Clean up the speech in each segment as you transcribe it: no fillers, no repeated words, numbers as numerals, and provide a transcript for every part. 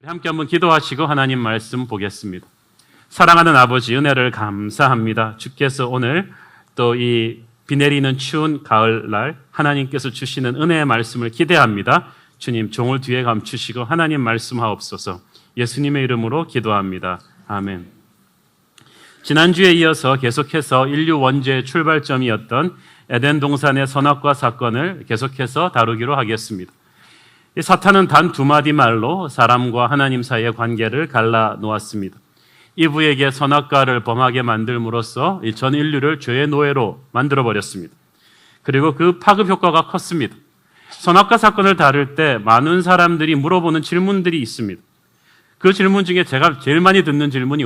함께 한번 기도하시고 하나님 말씀 보겠습니다. 사랑하는 아버지, 은혜를 감사합니다. 주께서 오늘 또 이 비 내리는 추운 가을날 하나님께서 주시는 은혜의 말씀을 기대합니다. 주님, 종을 뒤에 감추시고 하나님 말씀하옵소서. 예수님의 이름으로 기도합니다. 아멘. 지난주에 이어서 계속해서 인류 원죄의 출발점이었던 에덴 동산의 선악과 사건을 계속해서 다루기로 하겠습니다. 이 사탄은 단 두 마디 말로 사람과 하나님 사이의 관계를 갈라놓았습니다. 이브에게 선악과를 범하게 만들므로써 전 인류를 죄의 노예로 만들어버렸습니다. 그리고 그 파급 효과가 컸습니다. 선악과 사건을 다룰 때 많은 사람들이 물어보는 질문들이 있습니다. 그 질문 중에 제가 제일 많이 듣는 질문이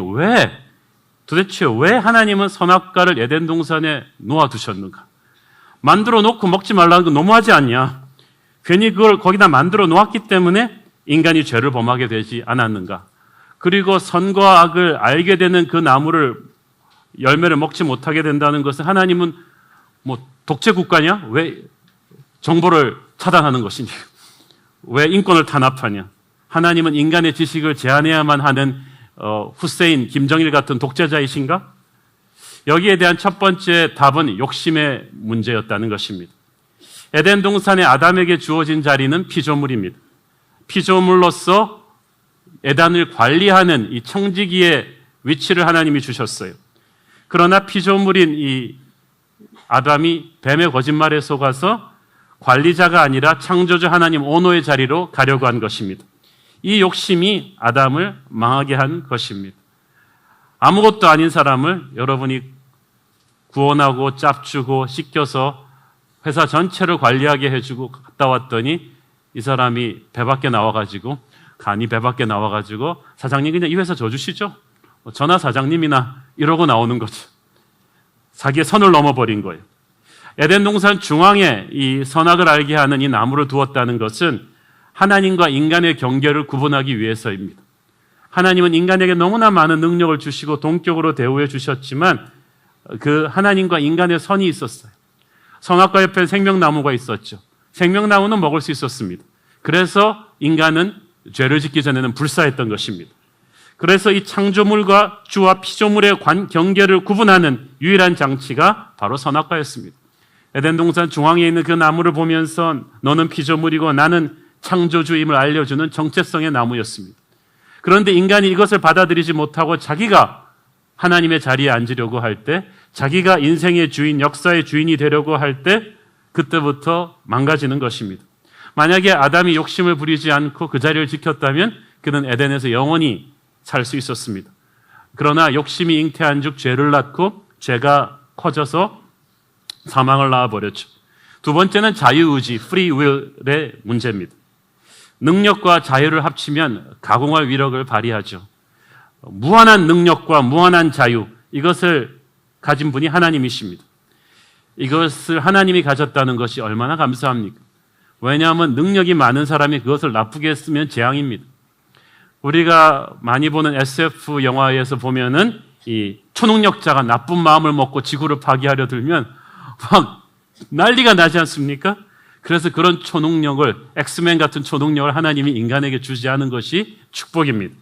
도대체 왜 하나님은 선악과를 에덴 동산에 놓아두셨는가? 만들어 놓고 먹지 말라는 거 너무하지 않냐? 괜히 그걸 거기다 만들어 놓았기 때문에 인간이 죄를 범하게 되지 않았는가? 그리고 선과 악을 알게 되는 그 나무를 열매를 먹지 못하게 된다는 것은 하나님은 독재 국가냐? 왜 정보를 차단하는 것이냐? 왜 인권을 탄압하냐? 하나님은 인간의 지식을 제한해야만 하는 후세인, 김정일 같은 독재자이신가? 여기에 대한 첫 번째 답은 욕심의 문제였다는 것입니다. 에덴 동산의 아담에게 주어진 자리는 피조물입니다. 피조물로서 에덴을 관리하는 이 청지기의 위치를 하나님이 주셨어요. 그러나 피조물인 이 아담이 뱀의 거짓말에 속아서 관리자가 아니라 창조주 하나님 오너의 자리로 가려고 한 것입니다. 이 욕심이 아담을 망하게 한 것입니다. 아무것도 아닌 사람을 여러분이 구원하고 짭주고 씻겨서 회사 전체를 관리하게 해주고 갔다 왔더니 이 사람이 배 밖에 나와가지고 간이 배 밖에 나와가지고 사장님 그냥 이 회사 져주시죠? 전화 사장님이나 이러고 나오는 거죠. 자기의 선을 넘어버린 거예요. 에덴 동산 중앙에 이 선악을 알게 하는 이 나무를 두었다는 것은 하나님과 인간의 경계를 구분하기 위해서입니다. 하나님은 인간에게 너무나 많은 능력을 주시고 동격으로 대우해 주셨지만 그 하나님과 인간의 선이 있었어요. 선악과 옆에 생명나무가 있었죠. 생명나무는 먹을 수 있었습니다. 그래서 인간은 죄를 짓기 전에는 불사했던 것입니다. 그래서 이 창조물과 주와 피조물의 경계를 구분하는 유일한 장치가 바로 선악과였습니다. 에덴 동산 중앙에 있는 그 나무를 보면서 너는 피조물이고 나는 창조주임을 알려주는 정체성의 나무였습니다. 그런데 인간이 이것을 받아들이지 못하고 자기가 하나님의 자리에 앉으려고 할 때, 자기가 인생의 주인, 역사의 주인이 되려고 할 때 그때부터 망가지는 것입니다. 만약에 아담이 욕심을 부리지 않고 그 자리를 지켰다면 그는 에덴에서 영원히 살 수 있었습니다. 그러나 욕심이 잉태한 즉 죄를 낳고 죄가 커져서 사망을 낳아버렸죠. 두 번째는 자유의지, free will의 문제입니다. 능력과 자유를 합치면 가공할 위력을 발휘하죠. 무한한 능력과 무한한 자유, 이것을 가진 분이 하나님이십니다. 이것을 하나님이 가졌다는 것이 얼마나 감사합니까? 왜냐하면 능력이 많은 사람이 그것을 나쁘게 쓰면 재앙입니다. 우리가 많이 보는 SF 영화에서 보면은 이 초능력자가 나쁜 마음을 먹고 지구를 파괴하려 들면 막 난리가 나지 않습니까? 그래서 그런 초능력을, 엑스맨 같은 초능력을 하나님이 인간에게 주지 않은 것이 축복입니다.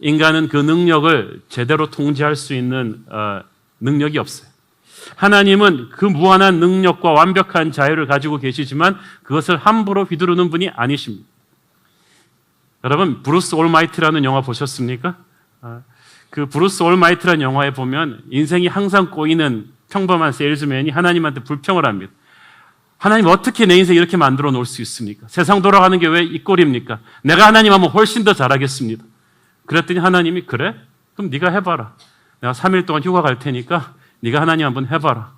인간은 그 능력을 제대로 통제할 수 있는 능력이 없어요. 하나님은 그 무한한 능력과 완벽한 자유를 가지고 계시지만 그것을 함부로 휘두르는 분이 아니십니다. 여러분, 브루스 올마이트라는 영화 보셨습니까? 그 브루스 올마이트라는 영화에 보면 인생이 항상 꼬이는 평범한 세일즈맨이 하나님한테 불평을 합니다. 하나님 어떻게 내 인생 이렇게 만들어 놓을 수 있습니까? 세상 돌아가는 게 왜 이 꼴입니까? 내가 하나님 하면 훨씬 더 잘하겠습니다. 그랬더니 하나님이 그래? 그럼 네가 해봐라. 내가 3일 동안 휴가 갈 테니까 네가 하나님 한번 해봐라.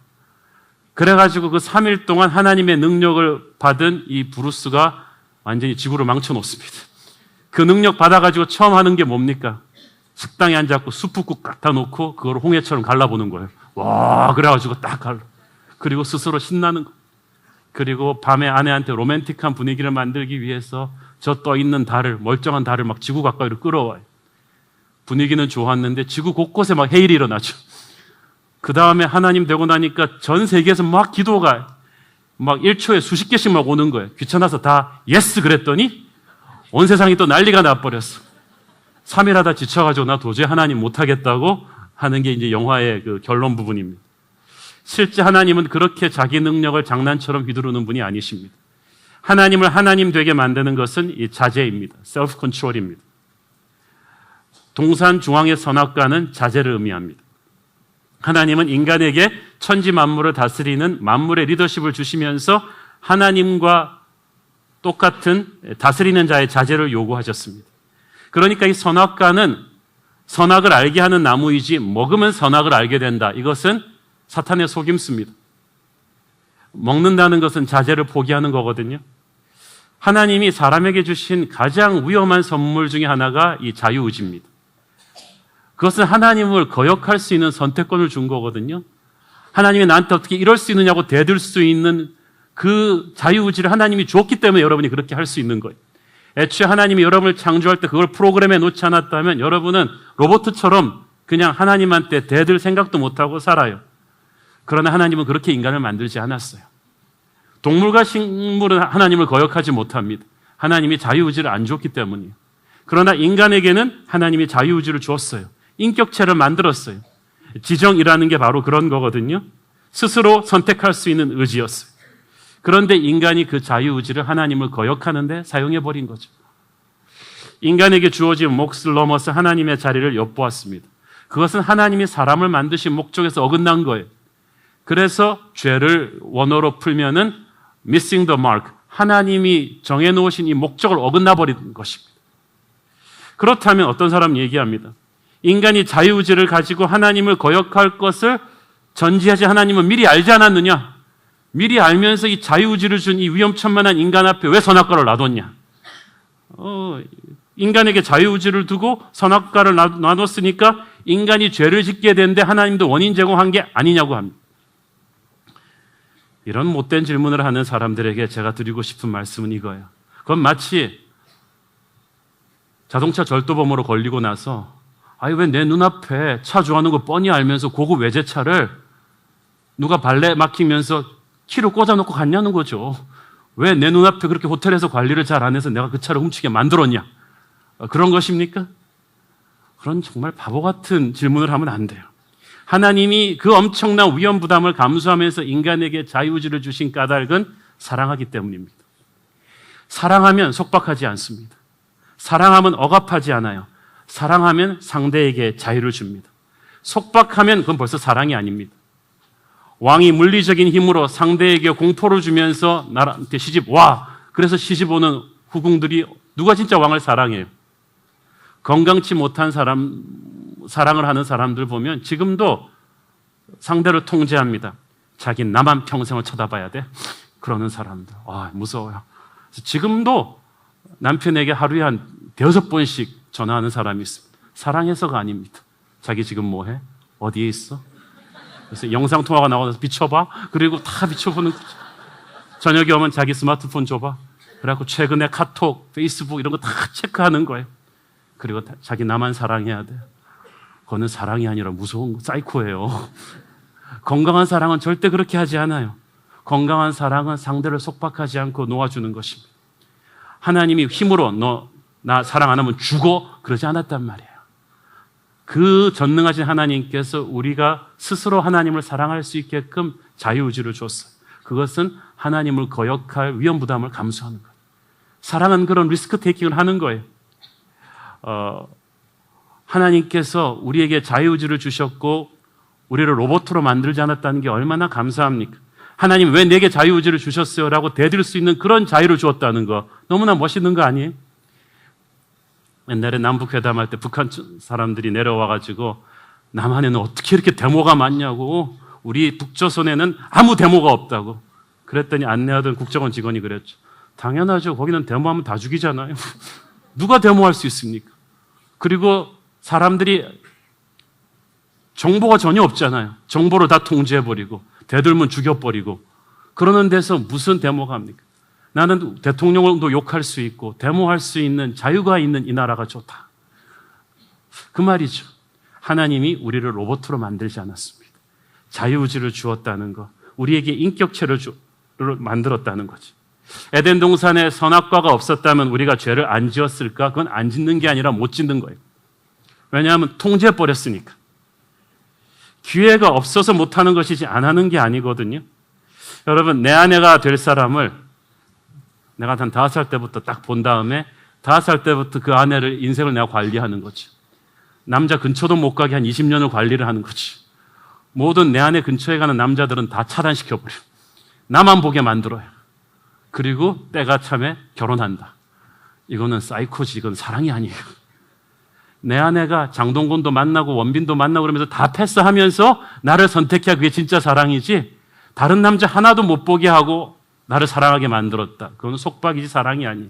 그래가지고 그 3일 동안 하나님의 능력을 받은 이 브루스가 완전히 지구를 망쳐놓습니다. 그 능력 받아가지고 처음 하는 게 뭡니까? 식당에 앉아서 수프국 갖다 놓고 그걸 홍해처럼 갈라보는 거예요. 와, 그래가지고 딱 갈라. 그리고 스스로 신나는 거. 그리고 밤에 아내한테 로맨틱한 분위기를 만들기 위해서 저 떠 있는 달을, 멀쩡한 달을 막 지구 가까이로 끌어와요. 분위기는 좋았는데 지구 곳곳에 막 해일이 일어나죠. 그 다음에 하나님 되고 나니까 전 세계에서 막 기도가 막 1초에 수십 개씩 막 오는 거예요. 귀찮아서 다 예스 그랬더니 온 세상이 또 난리가 나버렸어. 3일 하다 지쳐가지고 나 도저히 하나님 못하겠다고 하는 게 이제 영화의 그 결론 부분입니다. 실제 하나님은 그렇게 자기 능력을 장난처럼 휘두르는 분이 아니십니다. 하나님을 하나님 되게 만드는 것은 이 자제입니다. 셀프 컨트롤입니다. 동산 중앙의 선악과는 자제를 의미합니다. 하나님은 인간에게 천지 만물을 다스리는 만물의 리더십을 주시면서 하나님과 똑같은 다스리는 자의 자제를 요구하셨습니다. 그러니까 이 선악과는 선악을 알게 하는 나무이지 먹으면 선악을 알게 된다. 이것은 사탄의 속임수입니다. 먹는다는 것은 자제를 포기하는 거거든요. 하나님이 사람에게 주신 가장 위험한 선물 중에 하나가 이 자유의지입니다. 그것은 하나님을 거역할 수 있는 선택권을 준 거거든요. 하나님이 나한테 어떻게 이럴 수 있느냐고 대들 수 있는 그 자유의지를 하나님이 줬기 때문에 여러분이 그렇게 할 수 있는 거예요. 애초에 하나님이 여러분을 창조할 때 그걸 프로그램에 놓지 않았다면 여러분은 로봇처럼 그냥 하나님한테 대들 생각도 못하고 살아요. 그러나 하나님은 그렇게 인간을 만들지 않았어요. 동물과 식물은 하나님을 거역하지 못합니다. 하나님이 자유의지를 안 줬기 때문이에요. 그러나 인간에게는 하나님이 자유의지를 주었어요. 인격체를 만들었어요. 지정이라는 게 바로 그런 거거든요. 스스로 선택할 수 있는 의지였어요. 그런데 인간이 그 자유의지를 하나님을 거역하는데 사용해버린 거죠. 인간에게 주어진 몫을 넘어서 하나님의 자리를 엿보았습니다. 그것은 하나님이 사람을 만드신 목적에서 어긋난 거예요. 그래서 죄를 원어로 풀면은 missing the mark, 하나님이 정해놓으신 이 목적을 어긋나버린 것입니다. 그렇다면 어떤 사람은 얘기합니다. 인간이 자유의지를 가지고 하나님을 거역할 것을 전지하지 하나님은 미리 알지 않았느냐? 미리 알면서 이 자유의지를 준 이 위험천만한 인간 앞에 왜 선악과를 놔뒀냐? 인간에게 자유의지를 두고 선악과를 놔뒀으니까 인간이 죄를 짓게 되는데 하나님도 원인 제공한 게 아니냐고 합니다. 이런 못된 질문을 하는 사람들에게 제가 드리고 싶은 말씀은 이거예요. 그건 마치 자동차 절도범으로 걸리고 나서 아니 왜 내 눈앞에 차 좋아하는 거 뻔히 알면서 고급 외제차를 누가 발레 막히면서 키로 꽂아놓고 갔냐는 거죠. 왜 내 눈앞에 그렇게 호텔에서 관리를 잘 안 해서 내가 그 차를 훔치게 만들었냐. 그런 것입니까? 그런 정말 바보 같은 질문을 하면 안 돼요. 하나님이 그 엄청난 위험 부담을 감수하면서 인간에게 자유의지를 주신 까닭은 사랑하기 때문입니다. 사랑하면 속박하지 않습니다. 사랑하면 억압하지 않아요. 사랑하면 상대에게 자유를 줍니다. 속박하면 그건 벌써 사랑이 아닙니다. 왕이 물리적인 힘으로 상대에게 공포를 주면서 나한테 시집 와. 그래서 시집 오는 후궁들이 누가 진짜 왕을 사랑해요? 건강치 못한 사랑을 하는 사람들 보면 지금도 상대를 통제합니다. 자기 나만 평생을 쳐다봐야 돼? 그러는 사람들. 무서워요. 지금도 남편에게 하루에 한 5번씩 전화하는 사람이 있습니다. 사랑해서가 아닙니다. 자기 지금 뭐해? 어디에 있어? 그래서 영상통화가 나와서 비춰봐. 그리고 다 비춰보는 거죠. 저녁에 오면 자기 스마트폰 줘봐. 그래갖고 최근에 카톡, 페이스북 이런 거 다 체크하는 거예요. 그리고 자기 나만 사랑해야 돼. 그거는 사랑이 아니라 무서운 사이코예요. 건강한 사랑은 절대 그렇게 하지 않아요. 건강한 사랑은 상대를 속박하지 않고 놓아주는 것입니다. 하나님이 힘으로 너 나 사랑 안 하면 죽어 그러지 않았단 말이에요. 그 전능하신 하나님께서 우리가 스스로 하나님을 사랑할 수 있게끔 자유의지를 줬어요. 그것은 하나님을 거역할 위험 부담을 감수하는 거예요. 사랑은 그런 리스크 테이킹을 하는 거예요. 하나님께서 우리에게 자유의지를 주셨고 우리를 로봇으로 만들지 않았다는 게 얼마나 감사합니까? 하나님 왜 내게 자유의지를 주셨어요? 라고 대들 수 있는 그런 자유를 주었다는 거 너무나 멋있는 거 아니에요? 옛날에 남북회담할 때 북한 사람들이 내려와가지고 남한에는 어떻게 이렇게 데모가 많냐고 우리 북조선에는 아무 데모가 없다고 그랬더니 안내하던 국정원 직원이 그랬죠. 당연하죠. 거기는 데모하면 다 죽이잖아요. 누가 데모할 수 있습니까? 그리고 사람들이 정보가 전혀 없잖아요. 정보를 다 통제해버리고 대들면 죽여버리고 그러는 데서 무슨 데모가 합니까? 나는 대통령도 욕할 수 있고 데모할 수 있는 자유가 있는 이 나라가 좋다. 그 말이죠. 하나님이 우리를 로봇으로 만들지 않았습니다. 자유의지를 주었다는 것, 우리에게 인격체를 만들었다는 거지. 에덴 동산에 선악과가 없었다면 우리가 죄를 안 지었을까? 그건 안 짓는 게 아니라 못 짓는 거예요. 왜냐하면 통제해버렸으니까. 기회가 없어서 못하는 것이지 안 하는 게 아니거든요. 여러분, 내 아내가 될 사람을 내가 한 5살 때부터 딱 본 다음에 5살 때부터 그 아내를 인생을 내가 관리하는 거지. 남자 근처도 못 가게 한 20년을 관리를 하는 거지. 모든 내 아내 근처에 가는 남자들은 다 차단시켜버려. 나만 보게 만들어요. 그리고 때가 참에 결혼한다. 이거는 사이코지. 이건 사랑이 아니에요. 내 아내가 장동건도 만나고 원빈도 만나고 그러면서 다 패스하면서 나를 선택해야 그게 진짜 사랑이지, 다른 남자 하나도 못 보게 하고 나를 사랑하게 만들었다. 그건 속박이지 사랑이 아니에요.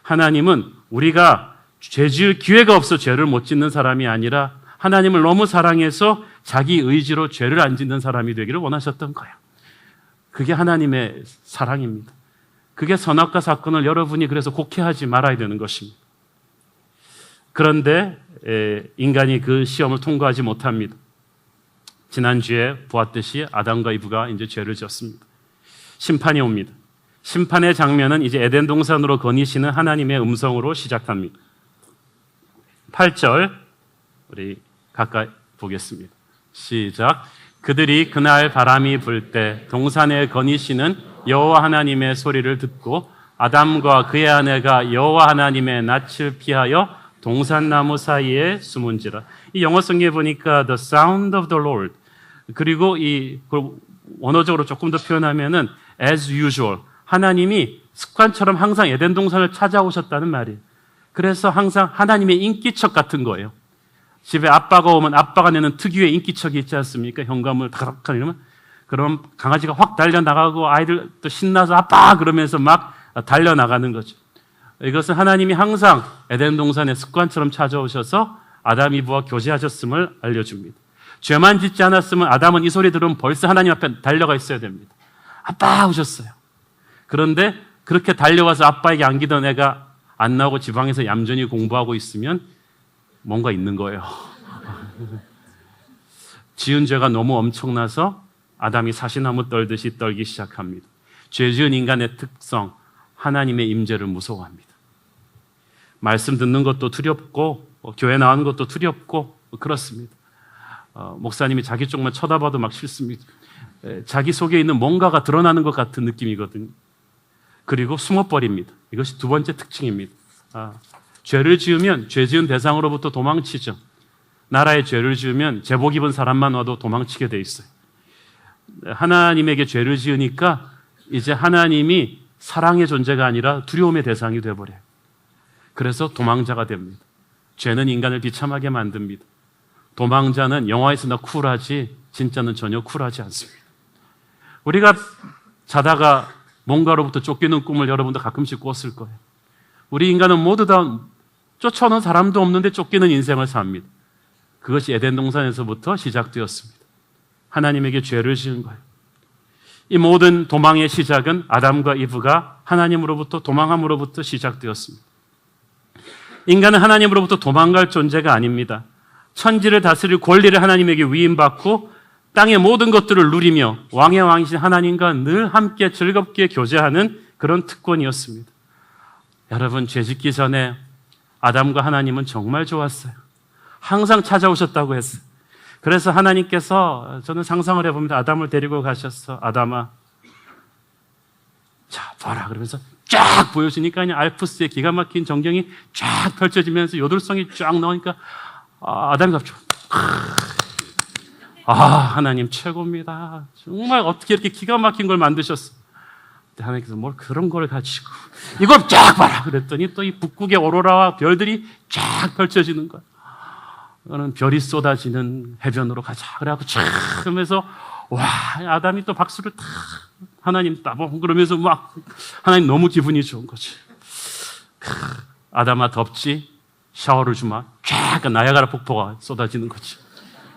하나님은 우리가 죄 지을 기회가 없어 죄를 못 짓는 사람이 아니라 하나님을 너무 사랑해서 자기 의지로 죄를 안 짓는 사람이 되기를 원하셨던 거예요. 그게 하나님의 사랑입니다. 그게 선악과 사건을 여러분이 그래서 곡해하지 말아야 되는 것입니다. 그런데 인간이 그 시험을 통과하지 못합니다. 지난주에 보았듯이 아담과 이브가 이제 죄를 지었습니다. 심판이 옵니다. 심판의 장면은 이제 에덴 동산으로 거니시는 하나님의 음성으로 시작합니다. 8절 우리 가까이 보겠습니다. 시작. 그들이 그날 바람이 불 때 동산에 거니시는 여호와 하나님의 소리를 듣고 아담과 그의 아내가 여호와 하나님의 낯을 피하여 동산나무 사이에 숨은지라. 이 영어 성경에 보니까 the sound of the Lord, 그리고 원어적으로 조금 더 표현하면은 as usual, 하나님이 습관처럼 항상 에덴 동산을 찾아오셨다는 말이에요. 그래서 항상 하나님의 인기척 같은 거예요. 집에 아빠가 오면 아빠가 내는 특유의 인기척이 있지 않습니까? 현관문을 탁탁 이러면 그럼 강아지가 확 달려나가고 아이들 또 신나서 아빠 그러면서 막 달려나가는 거죠. 이것은 하나님이 항상 에덴 동산에 습관처럼 찾아오셔서 아담 이브와 교제하셨음을 알려줍니다. 죄만 짓지 않았으면 아담은 이 소리 들으면 벌써 하나님 앞에 달려가 있어야 됩니다. 아빠 오셨어요. 그런데 그렇게 달려와서 아빠에게 안기던 애가 안 나오고 지방에서 얌전히 공부하고 있으면 뭔가 있는 거예요. 지은 죄가 너무 엄청나서 아담이 사시나무 떨듯이 떨기 시작합니다. 죄 지은 인간의 특성, 하나님의 임재를 무서워합니다. 말씀 듣는 것도 두렵고 교회 나오는 것도 두렵고 그렇습니다. 목사님이 자기 쪽만 쳐다봐도 막 싫습니다. 자기 속에 있는 뭔가가 드러나는 것 같은 느낌이거든요. 그리고 숨어버립니다. 이것이 두 번째 특징입니다. 죄를 지으면 죄 지은 대상으로부터 도망치죠. 나라에 죄를 지으면 제복 입은 사람만 와도 도망치게 돼 있어요. 하나님에게 죄를 지으니까 이제 하나님이 사랑의 존재가 아니라 두려움의 대상이 되어버려요. 그래서 도망자가 됩니다. 죄는 인간을 비참하게 만듭니다. 도망자는 영화에서나 쿨하지 진짜는 전혀 쿨하지 않습니다. 우리가 자다가 뭔가로부터 쫓기는 꿈을 여러분도 가끔씩 꿨을 거예요. 우리 인간은 모두 다 쫓아오는 사람도 없는데 쫓기는 인생을 삽니다. 그것이 에덴 동산에서부터 시작되었습니다. 하나님에게 죄를 지은 거예요. 이 모든 도망의 시작은 아담과 이브가 하나님으로부터 도망함으로부터 시작되었습니다. 인간은 하나님으로부터 도망갈 존재가 아닙니다. 천지를 다스릴 권리를 하나님에게 위임받고 땅의 모든 것들을 누리며 왕의 왕이신 하나님과 늘 함께 즐겁게 교제하는 그런 특권이었습니다. 여러분, 죄짓기 전에 아담과 하나님은 정말 좋았어요. 항상 찾아오셨다고 했어요. 그래서 하나님께서, 저는 상상을 해봅니다. 아담을 데리고 가셨어. 아담아, 자 봐라 그러면서 쫙 보여주니까 그냥 알프스의 기가 막힌 전경이 쫙 펼쳐지면서 요들성이 쫙 나오니까 아담이 갑자기 하나님 최고입니다. 정말 어떻게 이렇게 기가 막힌 걸 만드셨어. 하나님께서 뭘 그런 걸 가지고 이걸 쫙 봐라 그랬더니 또 이 북극의 오로라와 별들이 쫙 펼쳐지는 거야. 이거는 별이 쏟아지는 해변으로 가자 그래갖고 쫙 하면서 와, 아담이 또 박수를 탁 하나님 따봉 그러면서 막 하나님 너무 기분이 좋은 거지. 아담아 덥지? 샤워를 주마. 쫙 나야가라 폭포가 쏟아지는 거지.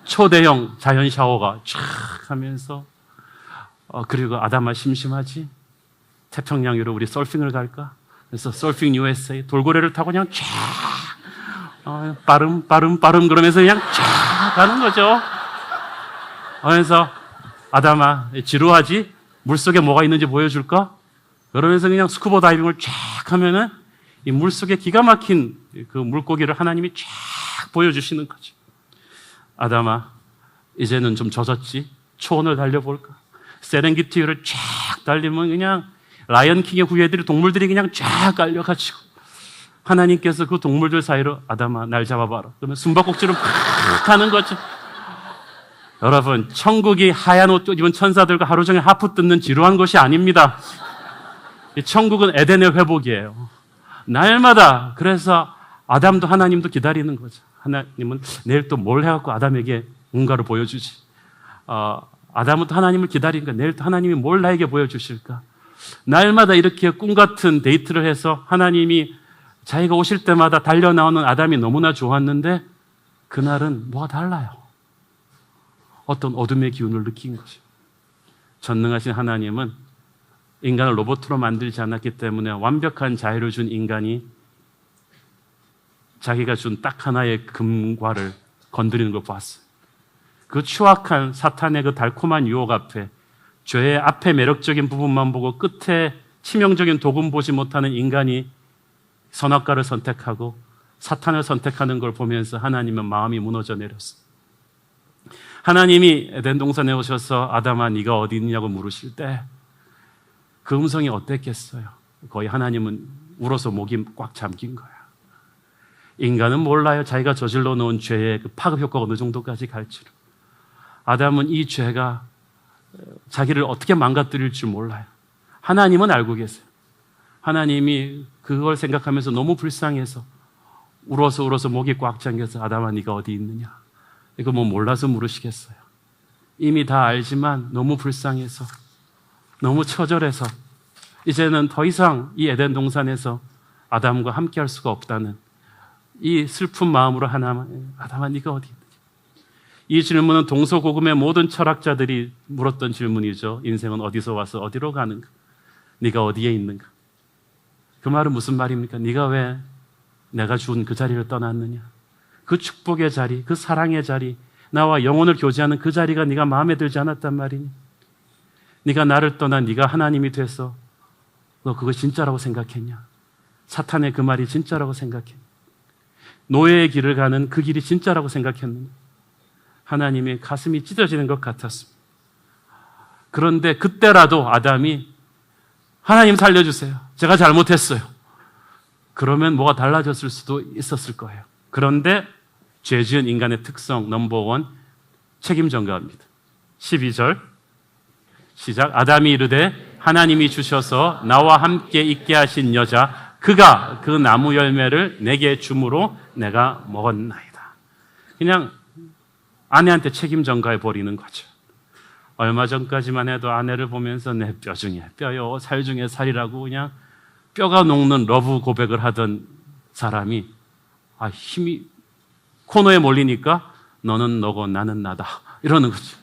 초대형 자연 샤워가 쫙 하면서 그리고 아담아 심심하지? 태평양 위로 우리 서핑을 갈까? 그래서 서핑 USA 돌고래를 타고 그냥 쫙 빠름 그러면서 그냥 쫙 가는 거죠. 그래서 아담아 지루하지? 물속에 뭐가 있는지 보여줄까? 그러면서 그냥 스쿠버 다이빙을 쫙 하면은 이 물속에 기가 막힌 그 물고기를 하나님이 쫙 보여주시는 거죠. 아담아, 이제는 좀 젖었지? 초원을 달려볼까? 세렝게티를 쫙 달리면 그냥 라이언킹의 후예들이 동물들이 그냥 쫙 깔려가지고 하나님께서 그 동물들 사이로 아담아 날 잡아봐라. 그러면 숨바꼭질을 팍 하는 거죠. 여러분, 천국이 하얀 옷 입은 천사들과 하루 종일 하프 뜯는 지루한 곳이 아닙니다. 천국은 에덴의 회복이에요. 날마다. 그래서 아담도 하나님도 기다리는 거죠. 하나님은 내일 또 뭘 해갖고 아담에게 뭔가를 보여주지. 아담은 또 하나님을 기다리니까 내일 또 하나님이 뭘 나에게 보여주실까. 날마다 이렇게 꿈 같은 데이트를 해서 하나님이 자기가 오실 때마다 달려나오는 아담이 너무나 좋았는데 그날은 뭐가 달라요. 어떤 어둠의 기운을 느낀 거죠. 전능하신 하나님은 인간을 로봇으로 만들지 않았기 때문에 완벽한 자유를 준 인간이 자기가 준 딱 하나의 금과를 건드리는 걸 봤어요. 그 추악한 사탄의 그 달콤한 유혹 앞에, 죄의 앞에 매력적인 부분만 보고 끝에 치명적인 독은 보지 못하는 인간이 선악과를 선택하고 사탄을 선택하는 걸 보면서 하나님은 마음이 무너져 내렸어요. 하나님이 에덴 동산에 오셔서 아담아 네가 어디 있느냐고 물으실 때 그 음성이 어땠겠어요? 거의 하나님은 울어서 목이 꽉 잠긴 거야. 인간은 몰라요. 자기가 저질러 놓은 죄의 그 파급 효과가 어느 정도까지 갈지를. 아담은 이 죄가 자기를 어떻게 망가뜨릴 줄 몰라요. 하나님은 알고 계세요. 하나님이 그걸 생각하면서 너무 불쌍해서 울어서 목이 꽉 잠겨서 아담아 네가 어디 있느냐. 이거 뭐 몰라서 물으시겠어요. 이미 다 알지만 너무 불쌍해서 너무 처절해서 이제는 더 이상 이 에덴 동산에서 아담과 함께 할 수가 없다는 이 슬픈 마음으로 아담아 네가 어디 있느냐. 이 질문은 동서고금의 모든 철학자들이 물었던 질문이죠. 인생은 어디서 와서 어디로 가는가? 네가 어디에 있는가? 그 말은 무슨 말입니까? 네가 왜 내가 준 그 자리를 떠났느냐? 그 축복의 자리, 그 사랑의 자리, 나와 영혼을 교제하는 그 자리가 네가 마음에 들지 않았단 말이니? 네가 나를 떠나 네가 하나님이 돼서 너 그거 진짜라고 생각했냐? 사탄의 그 말이 진짜라고 생각했냐? 노예의 길을 가는 그 길이 진짜라고 생각했느냐? 하나님의 가슴이 찢어지는 것 같았습니다. 그런데 그때라도 아담이 하나님 살려주세요. 제가 잘못했어요. 그러면 뭐가 달라졌을 수도 있었을 거예요. 그런데 죄 지은 인간의 특성 넘버원 책임 전가합니다. 12절 시작. 아담이 이르되 하나님이 주셔서 나와 함께 있게 하신 여자 그가 그 나무 열매를 내게 주므로 내가 먹었나이다. 그냥 아내한테 책임 전가해 버리는 거죠. 얼마 전까지만 해도 아내를 보면서 내 뼈 중에 뼈요 살 중에 살이라고 그냥 뼈가 녹는 러브 고백을 하던 사람이 힘이 코너에 몰리니까 너는 너고 나는 나다 이러는 거죠.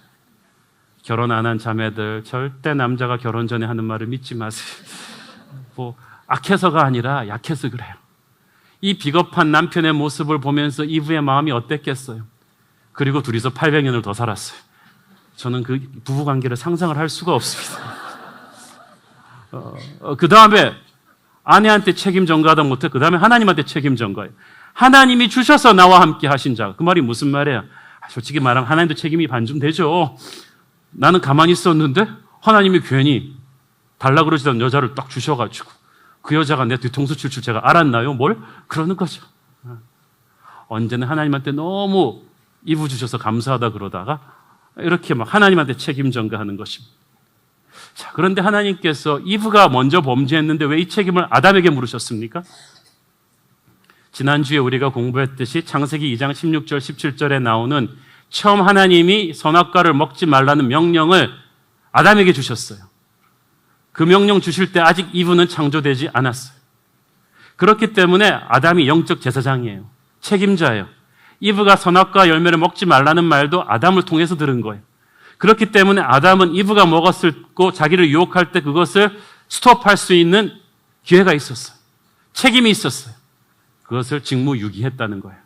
결혼 안 한 자매들 절대 남자가 결혼 전에 하는 말을 믿지 마세요. 뭐 악해서가 아니라 약해서 그래요. 이 비겁한 남편의 모습을 보면서 이브의 마음이 어땠겠어요? 그리고 둘이서 800년을 더 살았어요. 저는 그 부부관계를 상상을 할 수가 없습니다. 그 다음에 아내한테 책임 전가하다 못해 그 다음에 하나님한테 책임 전가해요. 하나님이 주셔서 나와 함께 하신 자. 그 말이 무슨 말이에요? 솔직히 말하면 하나님도 책임이 반 좀 되죠. 나는 가만히 있었는데 하나님이 괜히 달라 그러시던 여자를 딱 주셔가지고 그 여자가 내 뒤통수 칠 줄 제가 알았나요? 뭘? 그러는 거죠. 언제는 하나님한테 너무 이브 주셔서 감사하다 그러다가 이렇게 막 하나님한테 책임 전가하는 것입니다. 자, 그런데 하나님께서 이브가 먼저 범죄했는데 왜 이 책임을 아담에게 물으셨습니까? 지난주에 우리가 공부했듯이 창세기 2장 16절 17절에 나오는 처음 하나님이 선악과를 먹지 말라는 명령을 아담에게 주셨어요. 그 명령 주실 때 아직 이브는 창조되지 않았어요. 그렇기 때문에 아담이 영적 제사장이에요. 책임자예요. 이브가 선악과 열매를 먹지 말라는 말도 아담을 통해서 들은 거예요. 그렇기 때문에 아담은 이브가 먹었고 자기를 유혹할 때 그것을 스톱할 수 있는 기회가 있었어요. 책임이 있었어요. 그것을 직무유기했다는 거예요.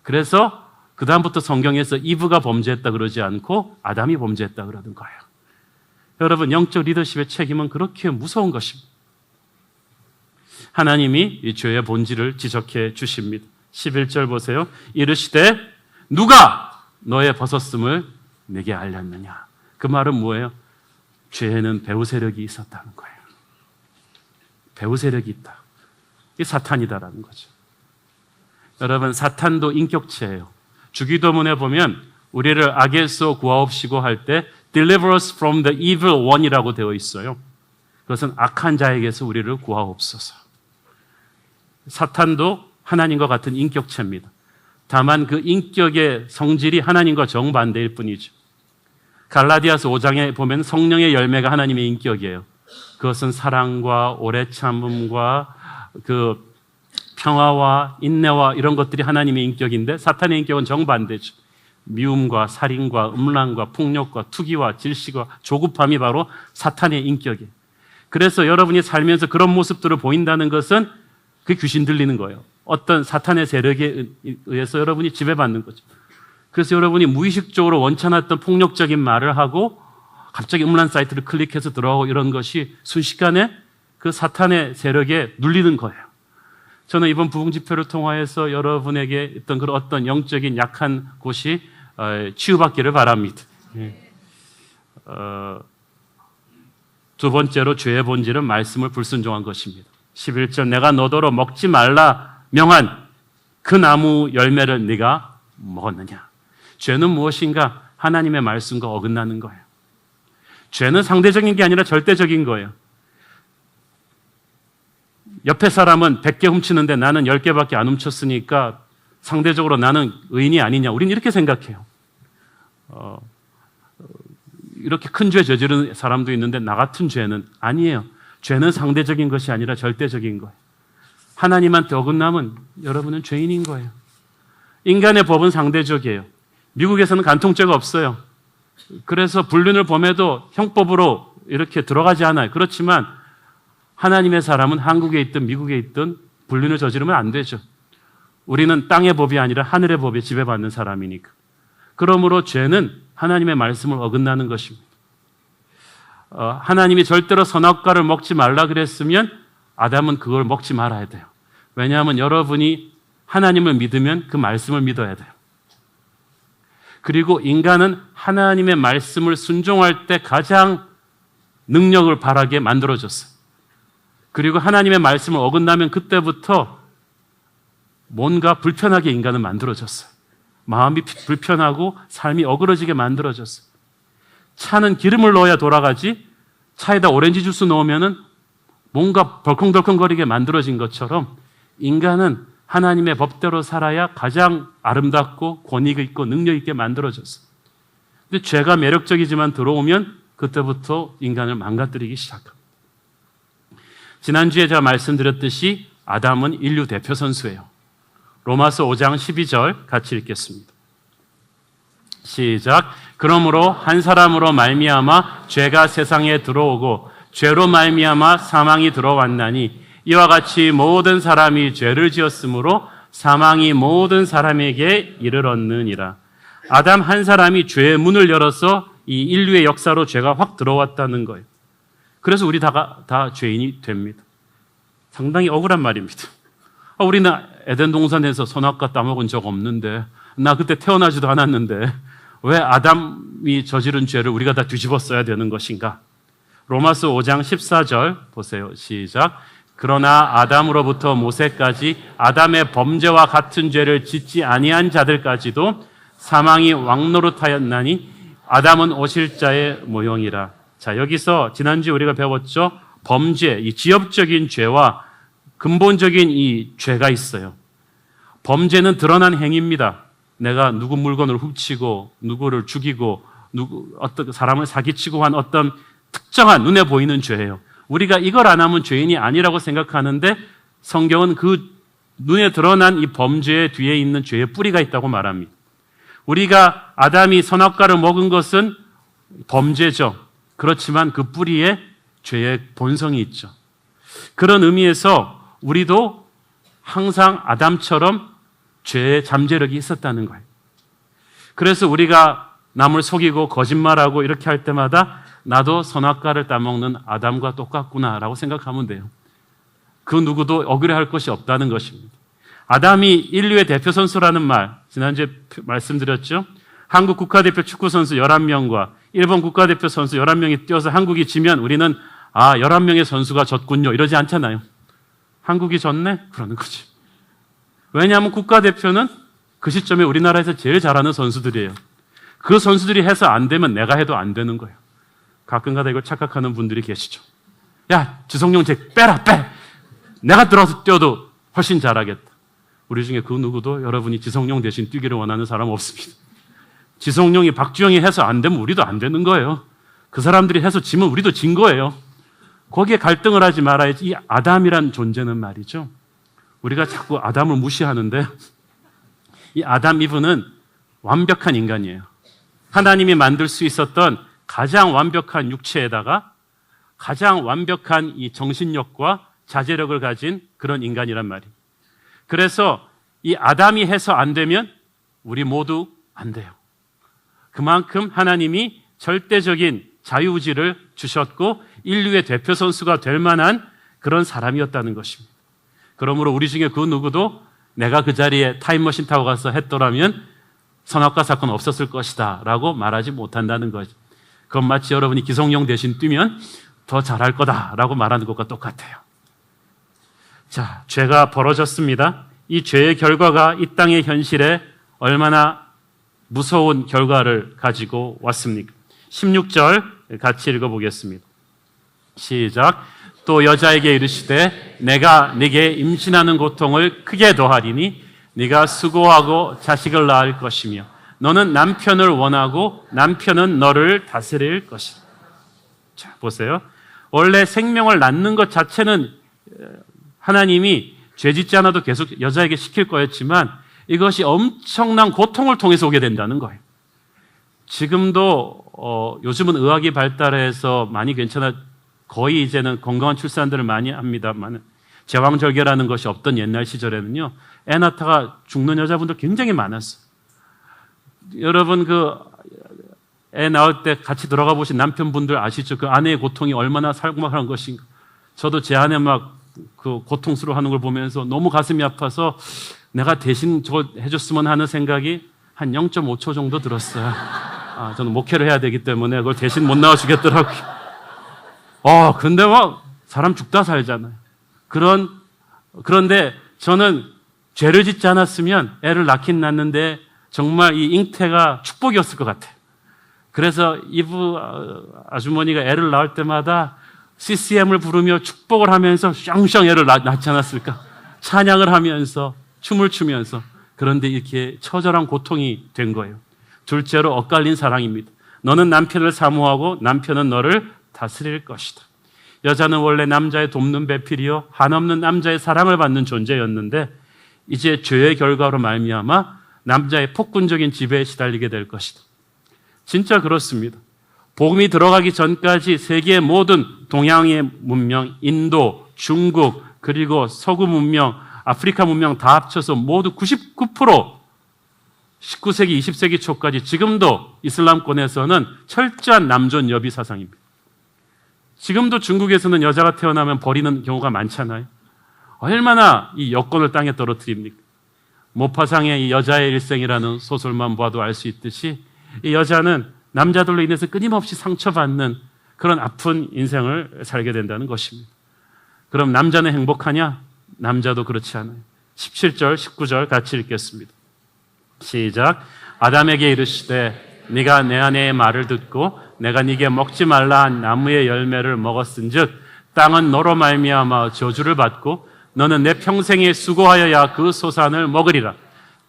그래서 그 다음부터 성경에서 이브가 범죄했다 그러지 않고 아담이 범죄했다 그러는 거예요. 여러분, 영적 리더십의 책임은 그렇게 무서운 것입니다. 하나님이 이 죄의 본질을 지적해 주십니다. 11절 보세요. 이르시되 누가 너의 벗었음을 내게 알렸느냐. 그 말은 뭐예요? 죄에는 배후 세력이 있었다는 거예요. 배후 세력이 있다. 이게 사탄이다라는 거죠. 여러분, 사탄도 인격체예요. 주기도문에 보면 우리를 악에서 구하옵시고 할 때 Deliver us from the evil one이라고 되어 있어요. 그것은 악한 자에게서 우리를 구하옵소서. 사탄도 하나님과 같은 인격체입니다. 다만 그 인격의 성질이 하나님과 정반대일 뿐이죠. 갈라디아서 5장에 보면 성령의 열매가 하나님의 인격이에요. 그것은 사랑과 오래 참음과 그 평화와 인내와 이런 것들이 하나님의 인격인데 사탄의 인격은 정반대죠. 미움과 살인과 음란과 폭력과 투기와 질식과 조급함이 바로 사탄의 인격이에요. 그래서 여러분이 살면서 그런 모습들을 보인다는 것은 그 귀신 들리는 거예요. 어떤 사탄의 세력에 의해서 여러분이 지배받는 거죠. 그래서 여러분이 무의식적으로 원치 않았던 폭력적인 말을 하고 갑자기 음란 사이트를 클릭해서 들어가고 이런 것이 순식간에 그 사탄의 세력에 눌리는 거예요. 저는 이번 부흥집회를 통하여서 여러분에게 있던 그런 어떤 영적인 약한 곳이 치유받기를 바랍니다. 두 번째로 죄의 본질은 말씀을 불순종한 것입니다. 11절 내가 너더러 먹지 말라 명한 그 나무 열매를 네가 먹었느냐. 죄는 무엇인가? 하나님의 말씀과 어긋나는 거예요. 죄는 상대적인 게 아니라 절대적인 거예요. 옆에 사람은 100개 훔치는데 나는 10개밖에 안 훔쳤으니까 상대적으로 나는 의인이 아니냐. 우리는 이렇게 생각해요. 이렇게 큰 죄 저지르는 사람도 있는데 나 같은 죄는 아니에요. 죄는 상대적인 것이 아니라 절대적인 거예요. 하나님한테 어긋남은 여러분은 죄인인 거예요. 인간의 법은 상대적이에요. 미국에서는 간통죄가 없어요. 그래서 불륜을 범해도 형법으로 이렇게 들어가지 않아요. 그렇지만 하나님의 사람은 한국에 있든 미국에 있든 불륜을 저지르면 안 되죠. 우리는 땅의 법이 아니라 하늘의 법에 지배받는 사람이니까. 그러므로 죄는 하나님의 말씀을 어긋나는 것입니다. 하나님이 절대로 선악과를 먹지 말라 그랬으면 아담은 그걸 먹지 말아야 돼요. 왜냐하면 여러분이 하나님을 믿으면 그 말씀을 믿어야 돼요. 그리고 인간은 하나님의 말씀을 순종할 때 가장 능력을 발하게 만들어졌어요. 그리고 하나님의 말씀을 어긋나면 그때부터 뭔가 불편하게 인간은 만들어졌어요. 마음이 불편하고 삶이 어그러지게 만들어졌어요. 차는 기름을 넣어야 돌아가지 차에다 오렌지 주스 넣으면은 뭔가 덜컹덜컹거리게 만들어진 것처럼 인간은 하나님의 법대로 살아야 가장 아름답고 권위 있고 능력 있게 만들어졌어요. 근데 죄가 매력적이지만 들어오면 그때부터 인간을 망가뜨리기 시작합니다. 지난주에 제가 말씀드렸듯이 아담은 인류 대표 선수예요. 로마서 5장 12절 같이 읽겠습니다. 시작. 그러므로 한 사람으로 말미암아 죄가 세상에 들어오고 죄로 말미암아 사망이 들어왔나니 이와 같이 모든 사람이 죄를 지었으므로 사망이 모든 사람에게 이르렀느니라. 아담 한 사람이 죄의 문을 열어서 이 인류의 역사로 죄가 확 들어왔다는 거예요. 그래서 우리 다 죄인이 됩니다. 상당히 억울한 말입니다. 우리는 에덴 동산에서 선악과 따먹은 적 없는데 나 그때 태어나지도 않았는데 왜 아담이 저지른 죄를 우리가 다 뒤집었어야 되는 것인가? 로마서 5장 14절 보세요. 시작. 그러나 아담으로부터 모세까지 아담의 범죄와 같은 죄를 짓지 아니한 자들까지도 사망이 왕노릇하였나니 아담은 오실자의 모형이라. 자, 여기서 지난주에 우리가 배웠죠. 범죄, 이 지엽적인 죄와 근본적인 이 죄가 있어요. 범죄는 드러난 행위입니다. 내가 누구 물건을 훔치고 누구를 죽이고 어떤 사람을 사기치고 한 어떤 특정한 눈에 보이는 죄예요. 우리가 이걸 안 하면 죄인이 아니라고 생각하는데 성경은 그 눈에 드러난 이 범죄의 뒤에 있는 죄의 뿌리가 있다고 말합니다. 우리가 아담이 선악과를 먹은 것은 범죄죠. 그렇지만 그 뿌리에 죄의 본성이 있죠. 그런 의미에서 우리도 항상 아담처럼 죄의 잠재력이 있었다는 거예요. 그래서 우리가 남을 속이고 거짓말하고 이렇게 할 때마다 나도 선악과를 따먹는 아담과 똑같구나라고 생각하면 돼요. 그 누구도 억울해할 것이 없다는 것입니다. 아담이 인류의 대표 선수라는 말, 지난주에 말씀드렸죠. 한국 국가대표 축구 선수 11명과 일본 국가대표 선수 11명이 뛰어서 한국이 지면 우리는 11명의 선수가 졌군요. 이러지 않잖아요. 한국이 졌네? 그러는 거지. 왜냐하면 국가대표는 그 시점에 우리나라에서 제일 잘하는 선수들이에요. 그 선수들이 해서 안 되면 내가 해도 안 되는 거예요. 가끔가다 이걸 착각하는 분들이 계시죠. 야, 지성용 쟤 빼라, 빼! 내가 들어서 뛰어도 훨씬 잘하겠다. 우리 중에 그 누구도 여러분이 지성용 대신 뛰기를 원하는 사람 없습니다. 지성용이 박주영이 해서 안 되면 우리도 안 되는 거예요. 그 사람들이 해서 지면 우리도 진 거예요. 거기에 갈등을 하지 말아야지. 이 아담이란 존재는 말이죠. 우리가 자꾸 아담을 무시하는데 이 아담 이브는 완벽한 인간이에요. 하나님이 만들 수 있었던 가장 완벽한 육체에다가 가장 완벽한 이 정신력과 자제력을 가진 그런 인간이란 말이에요. 그래서 이 아담이 해서 안 되면 우리 모두 안 돼요. 그만큼 하나님이 절대적인 자유의지를 주셨고 인류의 대표 선수가 될 만한 그런 사람이었다는 것입니다. 그러므로 우리 중에 그 누구도 내가 그 자리에 타임머신 타고 가서 했더라면 선악과 사건 없었을 것이다 라고 말하지 못한다는 거죠. 그건 마치 여러분이 기성용 대신 뛰면 더 잘할 거다라고 말하는 것과 똑같아요. 자, 죄가 벌어졌습니다. 이 죄의 결과가 이 땅의 현실에 얼마나 무서운 결과를 가지고 왔습니까? 16절 같이 읽어보겠습니다. 시작. 또 여자에게 이르시되 내가 네게 임신하는 고통을 크게 더하리니 네가 수고하고 자식을 낳을 것이며 너는 남편을 원하고 남편은 너를 다스릴 것이다. 자, 보세요. 원래 생명을 낳는 것 자체는 하나님이 죄짓지 않아도 계속 여자에게 시킬 거였지만 이것이 엄청난 고통을 통해서 오게 된다는 거예요. 지금도 요즘은 의학이 발달해서 많이 괜찮아 거의 이제는 건강한 출산들을 많이 합니다만 제왕절개라는 것이 없던 옛날 시절에는요. 애 낳다가 죽는 여자분들 굉장히 많았어요. 여러분 애 낳을 때 같이 들어가 보신 남편분들 아시죠? 그 아내의 고통이 얼마나 살구막한 것인가. 저도 제 아내 막 그 고통스러워하는 걸 보면서 너무 가슴이 아파서 내가 대신 저걸 해줬으면 하는 생각이 한 0.5초 정도 들었어요. 저는 목회를 해야 되기 때문에 그걸 대신 못 나와주겠더라고요. 근데 막 사람 죽다 살잖아요. 그런데 저는 죄를 짓지 않았으면 애를 낳긴 낳는데 정말 이 잉태가 축복이었을 것 같아요. 그래서 이브 아주머니가 애를 낳을 때마다 CCM을 부르며 축복을 하면서 쌍쌍 애를 낳지 않았을까? 찬양을 하면서 춤을 추면서. 그런데 이렇게 처절한 고통이 된 거예요. 둘째로 엇갈린 사랑입니다. 너는 남편을 사모하고 남편은 너를 다스릴 것이다. 여자는 원래 남자의 돕는 배필이요 한없는 남자의 사랑을 받는 존재였는데 이제 죄의 결과로 말미암아 남자의 폭군적인 지배에 시달리게 될 것이다. 진짜 그렇습니다. 복음이 들어가기 전까지 세계의 모든 동양의 문명, 인도, 중국, 그리고 서구 문명, 아프리카 문명 다 합쳐서 모두 99% 19세기, 20세기 초까지 지금도 이슬람권에서는 철저한 남존 여비 사상입니다. 지금도 중국에서는 여자가 태어나면 버리는 경우가 많잖아요. 얼마나 이 여권을 땅에 떨어뜨립니까? 모파상의 이 여자의 일생이라는 소설만 봐도 알 수 있듯이 이 여자는 남자들로 인해서 끊임없이 상처받는 그런 아픈 인생을 살게 된다는 것입니다. 그럼 남자는 행복하냐? 남자도 그렇지 않아요. 17절, 19절 같이 읽겠습니다. 시작. 아담에게 이르시되 네가 내 아내의 말을 듣고 내가 네게 먹지 말라 한 나무의 열매를 먹었은즉 땅은 너로 말미암아 저주를 받고 너는 내 평생에 수고하여야 그 소산을 먹으리라.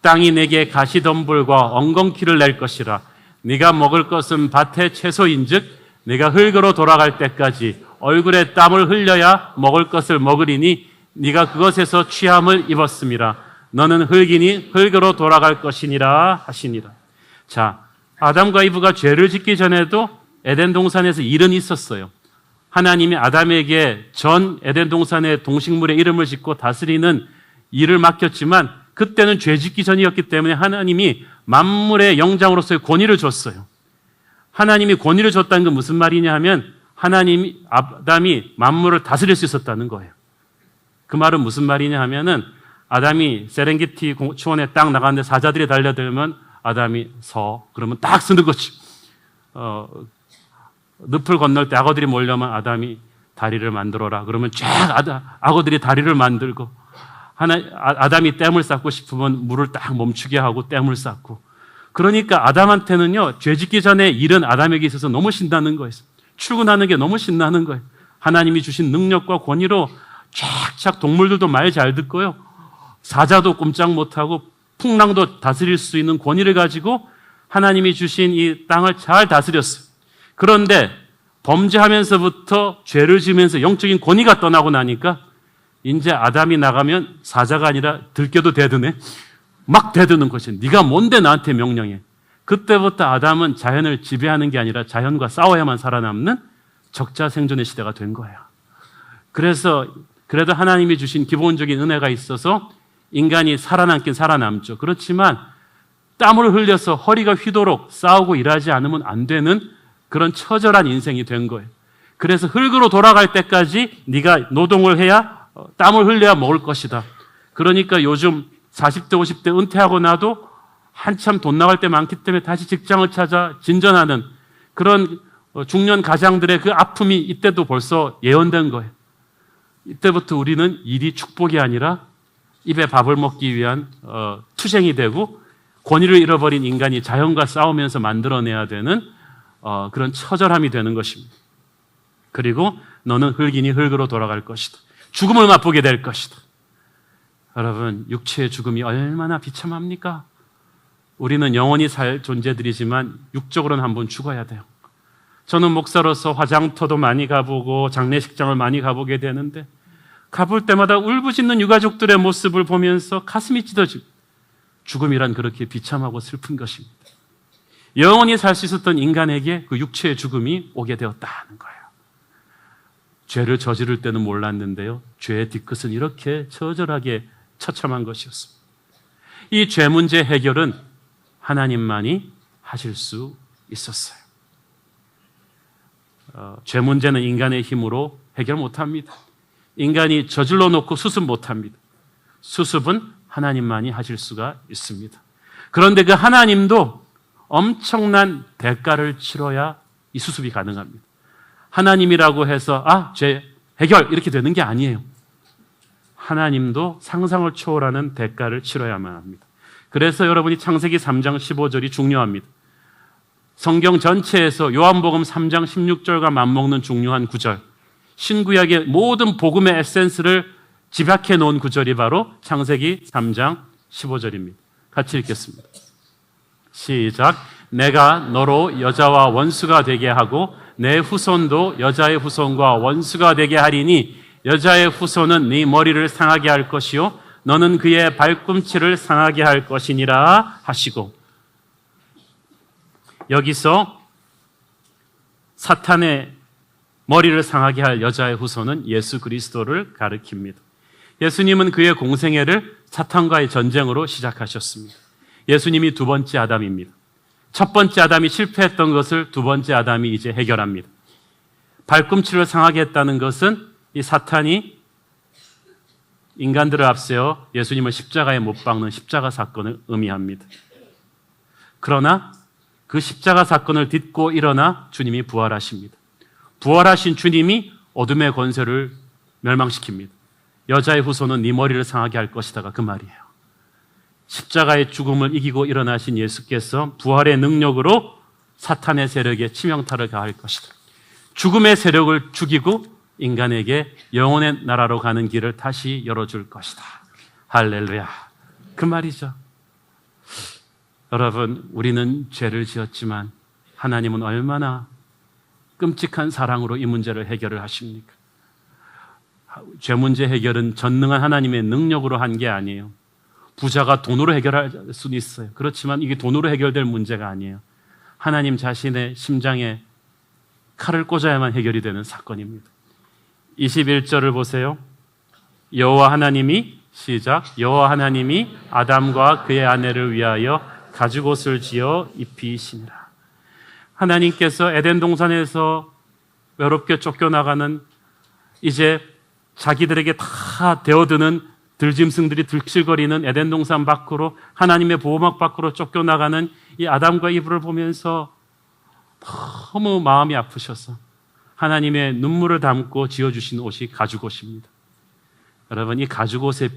땅이 내게 가시덤불과 엉겅퀴를 낼 것이라. 네가 먹을 것은 밭의 채소인즉 네가 흙으로 돌아갈 때까지 얼굴에 땀을 흘려야 먹을 것을 먹으리니 네가 그것에서 취함을 입었음이라. 너는 흙이니 흙으로 돌아갈 것이니라 하시니라. 자, 아담과 이브가 죄를 짓기 전에도 에덴 동산에서 일은 있었어요. 하나님이 아담에게 전 에덴 동산의 동식물의 이름을 짓고 다스리는 일을 맡겼지만 그때는 죄 짓기 전이었기 때문에 하나님이 만물의 영장으로서의 권위를 줬어요. 하나님이 권위를 줬다는 건 무슨 말이냐 하면 아담이 만물을 다스릴 수 있었다는 거예요. 그 말은 무슨 말이냐 하면은 아담이 세렝게티 초원에 딱 나갔는데 사자들이 달려들면 아담이 그러면 딱 쓰는 거지. 늪을 건널 때 악어들이 몰려면 아담이 다리를 만들어라. 그러면 쫙 악어들이 다리를 만들고, 아담이 댐을 쌓고 싶으면 물을 딱 멈추게 하고 댐을 쌓고. 그러니까 아담한테는요, 죄 짓기 전에 일은 아담에게 있어서 너무 신나는 거예요. 출근하는 게 너무 신나는 거예요. 하나님이 주신 능력과 권위로 쫙쫙 동물들도 말 잘 듣고요. 사자도 꼼짝 못하고 풍랑도 다스릴 수 있는 권위를 가지고 하나님이 주신 이 땅을 잘 다스렸어요. 그런데 범죄하면서부터 죄를 지으면서 영적인 권위가 떠나고 나니까 이제 아담이 나가면 사자가 아니라 들깨도 대드네. 막 대드는 것이, 네가 뭔데 나한테 명령해. 그때부터 아담은 자연을 지배하는 게 아니라 자연과 싸워야만 살아남는 적자생존의 시대가 된 거예요. 그래서 그래도 하나님이 주신 기본적인 은혜가 있어서 인간이 살아남긴 살아남죠. 그렇지만 땀을 흘려서 허리가 휘도록 싸우고 일하지 않으면 안 되는 그런 처절한 인생이 된 거예요. 그래서 흙으로 돌아갈 때까지 네가 노동을 해야, 땀을 흘려야 먹을 것이다. 그러니까 요즘 40대 50대 은퇴하고 나도 한참 돈 나갈 때 많기 때문에 다시 직장을 찾아 진전하는 그런 중년 가장들의 그 아픔이 이때도 벌써 예언된 거예요. 이때부터 우리는 일이 축복이 아니라 입에 밥을 먹기 위한 투쟁이 되고, 권위를 잃어버린 인간이 자연과 싸우면서 만들어내야 되는 그런 처절함이 되는 것입니다. 그리고 너는 흙이니 흙으로 돌아갈 것이다. 죽음을 맛보게 될 것이다. 여러분, 육체의 죽음이 얼마나 비참합니까? 우리는 영원히 살 존재들이지만 육적으로는 한번 죽어야 돼요. 저는 목사로서 화장터도 많이 가보고 장례식장을 많이 가보게 되는데, 가볼 때마다 울부짖는 유가족들의 모습을 보면서 가슴이 찢어지고, 죽음이란 그렇게 비참하고 슬픈 것입니다. 영원히 살 수 있었던 인간에게 그 육체의 죽음이 오게 되었다는 거예요. 죄를 저지를 때는 몰랐는데요, 죄의 뒤끝은 이렇게 처절하게 처참한 것이었습니다. 이 죄 문제 해결은 하나님만이 하실 수 있었어요. 죄 문제는 인간의 힘으로 해결 못합니다. 인간이 저질러 놓고 수습 못합니다. 수습은 하나님만이 하실 수가 있습니다. 그런데 그 하나님도 엄청난 대가를 치러야 이 수습이 가능합니다. 하나님이라고 해서 죄 해결 이렇게 되는 게 아니에요. 하나님도 상상을 초월하는 대가를 치러야만 합니다. 그래서 여러분이 창세기 3장 15절이 중요합니다. 성경 전체에서 요한복음 3장 16절과 맞먹는 중요한 구절, 신구약의 모든 복음의 에센스를 집약해 놓은 구절이 바로 창세기 3장 15절입니다. 같이 읽겠습니다. 시작. 내가 너로 여자와 원수가 되게 하고 내 후손도 여자의 후손과 원수가 되게 하리니 여자의 후손은 네 머리를 상하게 할 것이요 너는 그의 발꿈치를 상하게 할 것이니라 하시고, 여기서 사탄의 머리를 상하게 할 여자의 후손은 예수 그리스도를 가리킵니다. 예수님은 그의 공생애를 사탄과의 전쟁으로 시작하셨습니다. 예수님이 두 번째 아담입니다. 첫 번째 아담이 실패했던 것을 두 번째 아담이 이제 해결합니다. 발꿈치를 상하게 했다는 것은 이 사탄이 인간들을 앞세워 예수님을 십자가에 못 박는 십자가 사건을 의미합니다. 그러나 그 십자가 사건을 딛고 일어나 주님이 부활하십니다. 부활하신 주님이 어둠의 권세를 멸망시킵니다. 여자의 후손은 네 머리를 상하게 할 것이다가 그 말이에요. 십자가의 죽음을 이기고 일어나신 예수께서 부활의 능력으로 사탄의 세력에 치명타를 가할 것이다. 죽음의 세력을 죽이고 인간에게 영혼의 나라로 가는 길을 다시 열어줄 것이다. 할렐루야. 그 말이죠. 여러분, 우리는 죄를 지었지만 하나님은 얼마나 끔찍한 사랑으로 이 문제를 해결을 하십니까? 죄 문제 해결은 전능한 하나님의 능력으로 한 게 아니에요. 부자가 돈으로 해결할 수는 있어요. 그렇지만 이게 돈으로 해결될 문제가 아니에요. 하나님 자신의 심장에 칼을 꽂아야만 해결이 되는 사건입니다. 21절을 보세요. 여호와 하나님이 시작. 여호와 하나님이 아담과 그의 아내를 위하여 가죽옷을 지어 입히시니라. 하나님께서 에덴 동산에서 외롭게 쫓겨나가는 이제 자기들에게 다 되어드는 들짐승들이 들실거리는 에덴 동산 밖으로, 하나님의 보호막 밖으로 쫓겨나가는 이 아담과 이브를 보면서 너무 마음이 아프셔서 하나님의 눈물을 담고 지어주신 옷이 가죽옷입니다. 여러분, 이 가죽옷에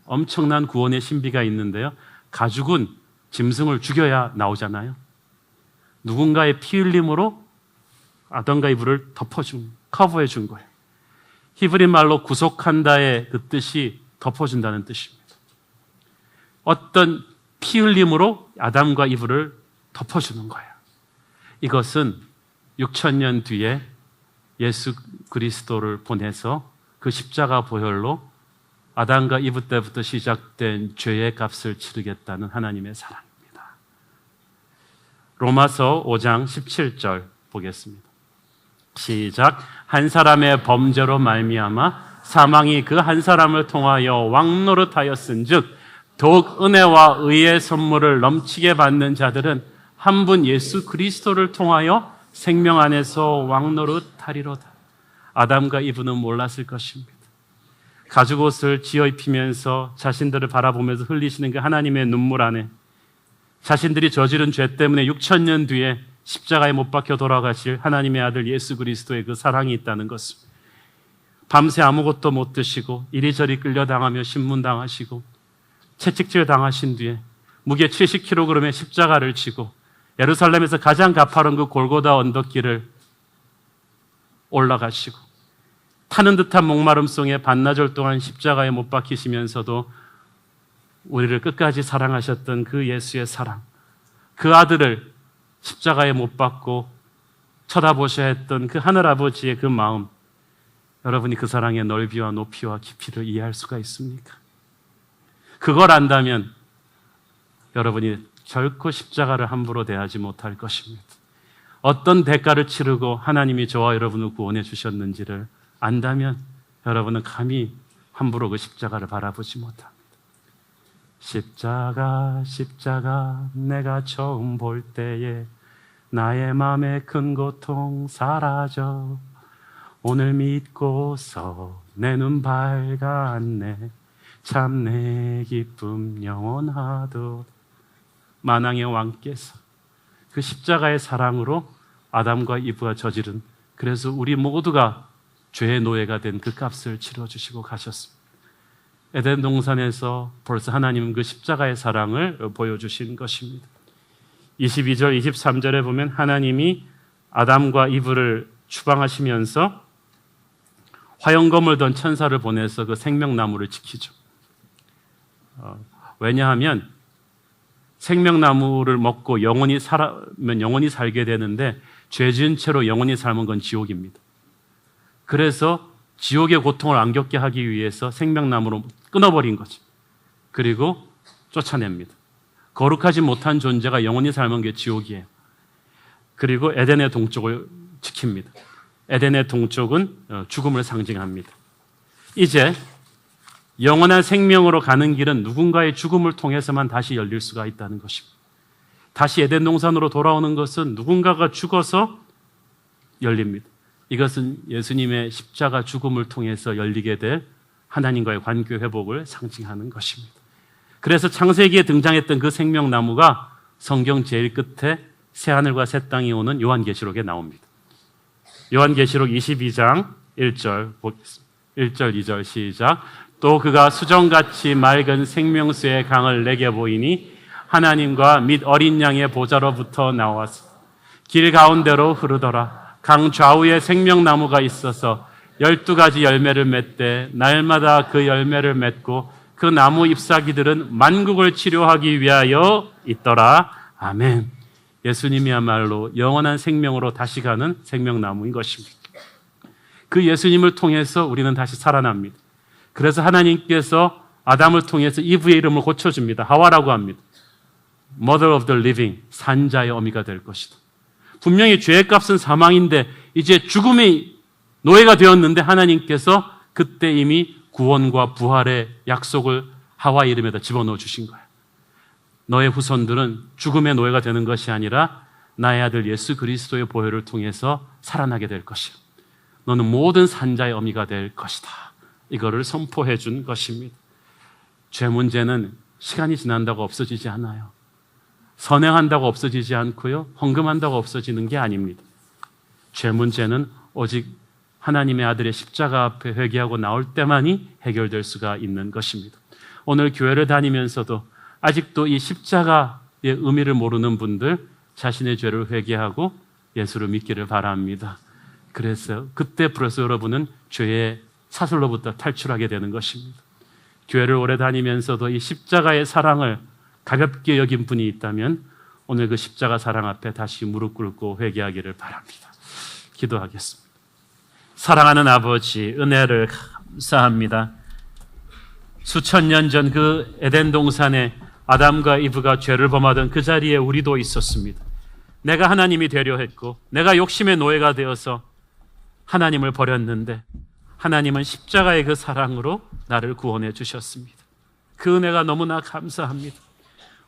엄청난 구원의 신비가 있는데요. 가죽은 짐승을 죽여야 나오잖아요. 누군가의 피 흘림으로 아담과 이브를 커버해 준 거예요. 히브리 말로 구속한다의 그 뜻이 덮어준다는 뜻입니다. 어떤 피 흘림으로 아담과 이브를 덮어주는 거예요. 이것은 6,000년 뒤에 예수 그리스도를 보내서 그 십자가 보혈로 아담과 이브 때부터 시작된 죄의 값을 치르겠다는 하나님의 사랑입니다. 로마서 5장 17절 보겠습니다. 시작. 한 사람의 범죄로 말미암아 사망이 그 한 사람을 통하여 왕노릇하였은즉 더욱 은혜와 의의 선물을 넘치게 받는 자들은 한 분 예수 그리스도를 통하여 생명 안에서 왕노릇하리로다. 아담과 이브는 몰랐을 것입니다. 가죽옷을 지어 입히면서 자신들을 바라보면서 흘리시는 그 하나님의 눈물 안에 자신들이 저지른 죄 때문에 6,000년 뒤에 십자가에 못 박혀 돌아가실 하나님의 아들 예수 그리스도의 그 사랑이 있다는 것을, 밤새 아무것도 못 드시고 이리저리 끌려당하며 신문당하시고 채찍질 당하신 뒤에 무게 70kg의 십자가를 지고 예루살렘에서 가장 가파른 그 골고다 언덕길을 올라가시고 타는 듯한 목마름 속에 반나절 동안 십자가에 못 박히시면서도 우리를 끝까지 사랑하셨던 그 예수의 사랑, 그 아들을 십자가에 못 박고 쳐다보셔야 했던 그 하늘아버지의 그 마음, 여러분이 그 사랑의 넓이와 높이와 깊이를 이해할 수가 있습니까? 그걸 안다면 여러분이 결코 십자가를 함부로 대하지 못할 것입니다. 어떤 대가를 치르고 하나님이 저와 여러분을 구원해 주셨는지를 안다면 여러분은 감히 함부로 그 십자가를 바라보지 못합니다. 십자가 십자가 내가 처음 볼 때에 나의 맘의 큰 고통 사라져 오늘 믿고서 내 눈 밝았네 참 내 기쁨 영원하도록. 만왕의 왕께서 그 십자가의 사랑으로 아담과 이브가 저지른, 그래서 우리 모두가 죄의 노예가 된 그 값을 치러주시고 가셨습니다. 에덴 동산에서 벌써 하나님은 그 십자가의 사랑을 보여주신 것입니다. 22절, 23절에 보면 하나님이 아담과 이브를 추방하시면서 화영검을 든 천사를 보내서 그 생명나무를 지키죠. 왜냐하면 생명나무를 먹고 영원히 살면 영원히 살게 되는데 죄 지은 채로 영원히 삶은 건 지옥입니다. 그래서 지옥의 고통을 안 겪게 하기 위해서 생명나무로 끊어버린 거죠. 그리고 쫓아냅니다. 거룩하지 못한 존재가 영원히 삶은 게 지옥이에요. 그리고 에덴의 동쪽을 지킵니다. 에덴의 동쪽은 죽음을 상징합니다. 이제 영원한 생명으로 가는 길은 누군가의 죽음을 통해서만 다시 열릴 수가 있다는 것입니다. 다시 에덴 동산으로 돌아오는 것은 누군가가 죽어서 열립니다. 이것은 예수님의 십자가 죽음을 통해서 열리게 될 하나님과의 관계 회복을 상징하는 것입니다. 그래서 창세기에 등장했던 그 생명나무가 성경 제일 끝에 새하늘과 새 땅이 오는 요한계시록에 나옵니다. 요한계시록 22장 1절 보겠습니다. 1절 2절 시작. 또 그가 수정같이 맑은 생명수의 강을 내게 보이니 하나님과 및 어린 양의 보좌로부터 나와서 길 가운데로 흐르더라. 강 좌우에 생명나무가 있어서 12가지 열매를 맺되 날마다 그 열매를 맺고 그 나무 잎사귀들은 만국을 치료하기 위하여 있더라. 아멘. 예수님이야말로 영원한 생명으로 다시 가는 생명나무인 것입니다. 그 예수님을 통해서 우리는 다시 살아납니다. 그래서 하나님께서 아담을 통해서 이브의 이름을 고쳐줍니다. 하와라고 합니다. Mother of the living, 산자의 어미가 될 것이다. 분명히 죄의 값은 사망인데 이제 죽음의 노예가 되었는데 하나님께서 그때 이미 구원과 부활의 약속을 하와 이름에다 집어넣어 주신 거예요. 너의 후손들은 죽음의 노예가 되는 것이 아니라 나의 아들 예수 그리스도의 보혈을 통해서 살아나게 될 것이요. 너는 모든 산자의 어미가 될 것이다. 이거를 선포해 준 것입니다. 죄 문제는 시간이 지난다고 없어지지 않아요. 선행한다고 없어지지 않고요. 헌금한다고 없어지는 게 아닙니다. 죄 문제는 오직 하나님의 아들의 십자가 앞에 회개하고 나올 때만이 해결될 수가 있는 것입니다. 오늘 교회를 다니면서도 아직도 이 십자가의 의미를 모르는 분들, 자신의 죄를 회개하고 예수를 믿기를 바랍니다. 그래서 그때 비로소 여러분은 죄의 사슬로부터 탈출하게 되는 것입니다. 교회를 오래 다니면서도 이 십자가의 사랑을 가볍게 여긴 분이 있다면 오늘 그 십자가 사랑 앞에 다시 무릎 꿇고 회개하기를 바랍니다. 기도하겠습니다. 사랑하는 아버지, 은혜를 감사합니다. 수천 년 전 그 에덴 동산에 아담과 이브가 죄를 범하던 그 자리에 우리도 있었습니다. 내가 하나님이 되려 했고 내가 욕심의 노예가 되어서 하나님을 버렸는데 하나님은 십자가의 그 사랑으로 나를 구원해 주셨습니다. 그 은혜가 너무나 감사합니다.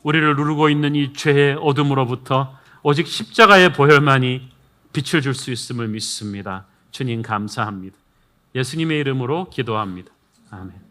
우리를 누르고 있는 이 죄의 어둠으로부터 오직 십자가의 보혈만이 빛을 줄 수 있음을 믿습니다. 주님 감사합니다. 예수님의 이름으로 기도합니다. 아멘.